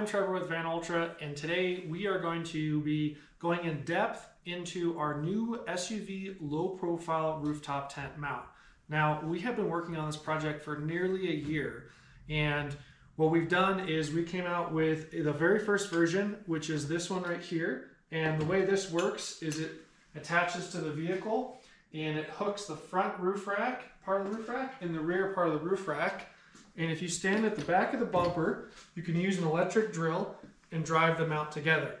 I'm Trevor with Vanultra, and today we are going to be going in depth into our new SUV low-profile rooftop tent mount. Now, we have been working on this project for nearly a year, and what we've done is we came out with the very first version, which is this one right here. And the way this works is it attaches to the vehicle and it hooks the front roof rack, part of the roof rack, and the rear part of the roof rack. And if you stand at the back of the bumper, you can use an electric drill and drive the mount together.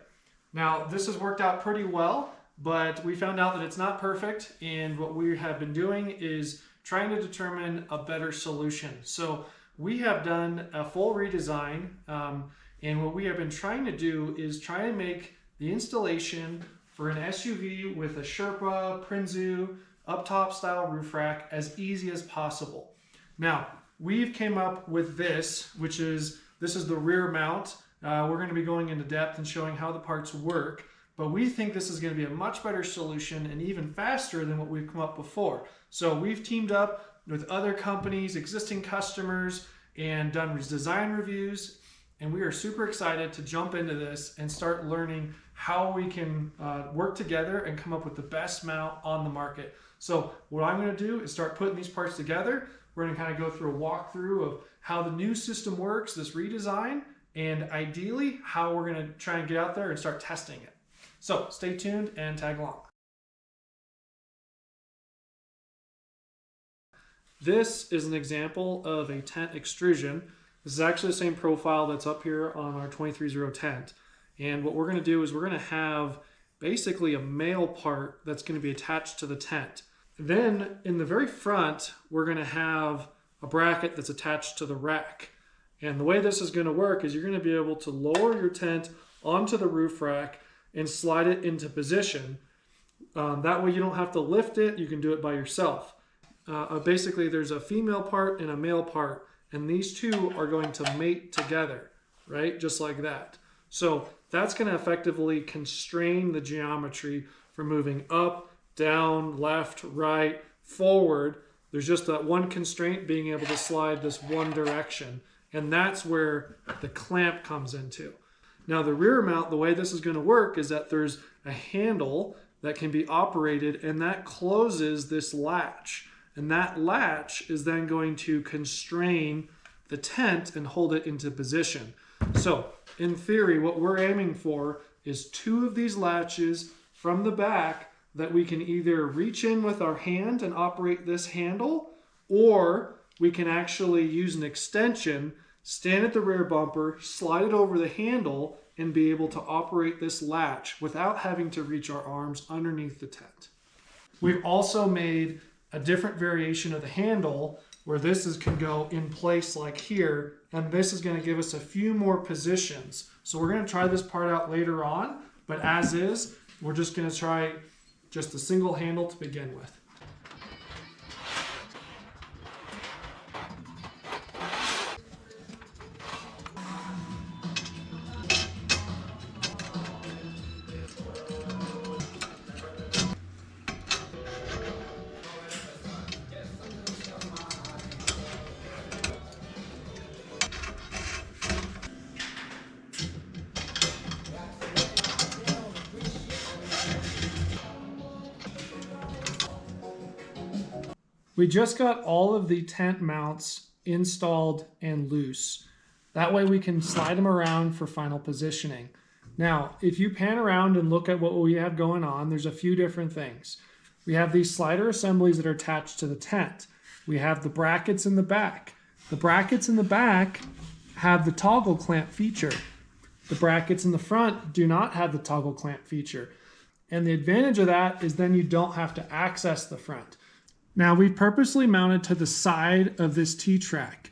Now, this has worked out pretty well, but we found out that it's not perfect. And what we have been doing is trying to determine a better solution. So we have done a full redesign. And what we have been trying to do is try to make the installation for an SUV with a Sherpa, Prinzu, up-top style roof rack as easy as possible. Now, we've came up with this, this is the rear mount. We're going to be going into depth and showing how the parts work, but we think this is going to be a much better solution and even faster than what we've come up before. So we've teamed up with other companies, existing customers, and done design reviews. And we are super excited to jump into this and start learning how we can work together and come up with the best mount on the market. So what I'm going to do is start putting these parts together. We're going to kind of go through a walkthrough of how the new system works, this redesign, and ideally how we're going to try and get out there and start testing it. So stay tuned and tag along. This is an example of a tent extrusion. This is actually the same profile that's up here on our 23-0 tent. And what we're going to do is we're going to have basically a male part that's going to be attached to the tent. Then in the very front, we're going to have a bracket that's attached to the rack. And the way this is going to work is you're going to be able to lower your tent onto the roof rack and slide it into position. That way you don't have to lift it, you can do it by yourself. Basically there's a female part and a male part, and these two are going to mate together, right? Just like that. So that's going to effectively constrain the geometry for moving up, down, left, right, forward. There's just that one constraint, being able to slide this one direction. And that's where the clamp comes into. Now the rear mount, the way this is going to work is that there's a handle that can be operated, and that closes this latch. And that latch is then going to constrain the tent and hold it into position. So in theory, what we're aiming for is two of these latches from the back that we can either reach in with our hand and operate this handle, or we can actually use an extension, stand at the rear bumper, slide it over the handle, and be able to operate this latch without having to reach our arms underneath the tent. We've also made a different variation of the handle where this can go in place like here, and this is going to give us a few more positions. So we're going to try this part out later on, but as is, we're just going to try just a single handle to begin with. We just got all of the tent mounts installed and loose. That way we can slide them around for final positioning. Now, if you pan around and look at what we have going on, there's a few different things. We have these slider assemblies that are attached to the tent. We have the brackets in the back. The brackets in the back have the toggle clamp feature. The brackets in the front do not have the toggle clamp feature. And the advantage of that is then you don't have to access the front. Now, we've purposely mounted to the side of this T-track.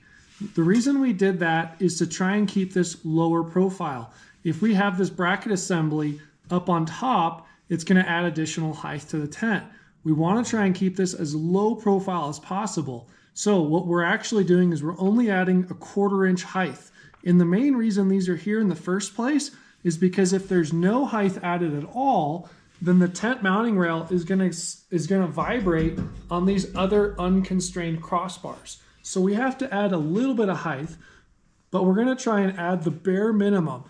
The reason we did that is to try and keep this lower profile. If we have this bracket assembly up on top, it's going to add additional height to the tent. We want to try and keep this as low profile as possible. So what we're actually doing is we're only adding a 1/4 inch height. And the main reason these are here in the first place is because if there's no height added at all, then the tent mounting rail is gonna vibrate on these other unconstrained crossbars. So we have to add a little bit of height. but we're gonna try and add the bare minimum.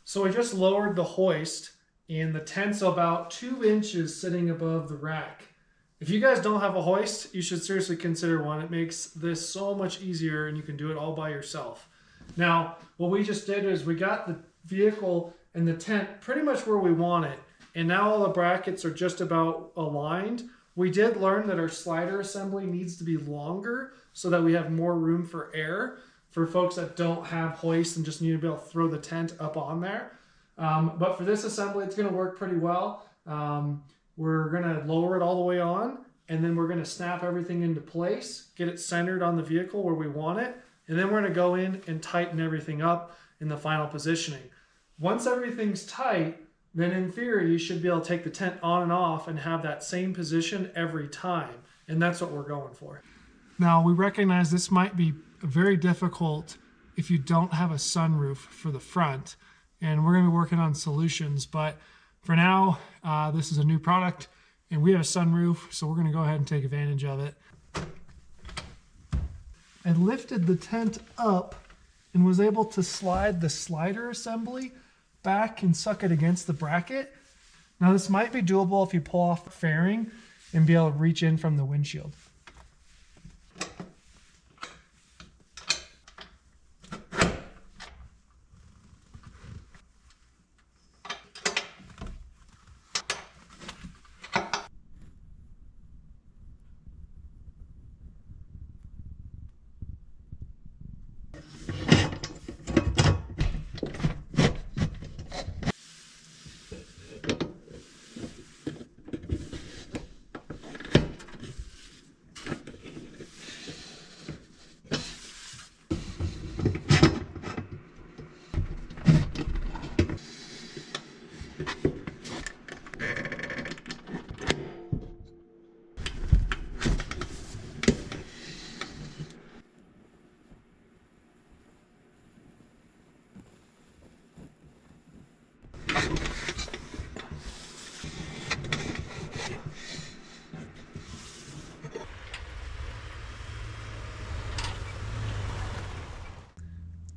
So I just lowered the hoist, and the tent's about 2 inches sitting above the rack. If you guys don't have a hoist, you should seriously consider one. It makes this so much easier and you can do it all by yourself. Now, what we just did is we got the vehicle and the tent pretty much where we want it. And now all the brackets are just about aligned. We did learn that our slider assembly needs to be longer so that we have more room for air for folks that don't have hoists and just need to be able to throw the tent up on there. But for this assembly, it's gonna work pretty well. We're gonna lower it all the way on, and then we're gonna snap everything into place, get it centered on the vehicle where we want it, and then we're gonna go in and tighten everything up in the final positioning. Once everything's tight, then in theory, you should be able to take the tent on and off and have that same position every time. And that's what we're going for. Now, we recognize this might be very difficult if you don't have a sunroof for the front, and we're gonna be working on solutions, but for now, this is a new product and we have a sunroof, so we're gonna go ahead and take advantage of it. I lifted the tent up and was able to slide the slider assembly back and suck it against the bracket. Now this might be doable if you pull off the fairing and be able to reach in from the windshield.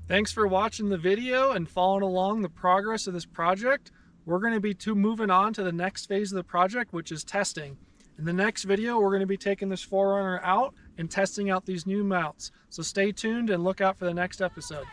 Thanks for watching the video and following along the progress of this project. We're going to be moving on to the next phase of the project, which is testing. In the next video, we're going to be taking this 4Runner out and testing out these new mounts. So stay tuned and look out for the next episode.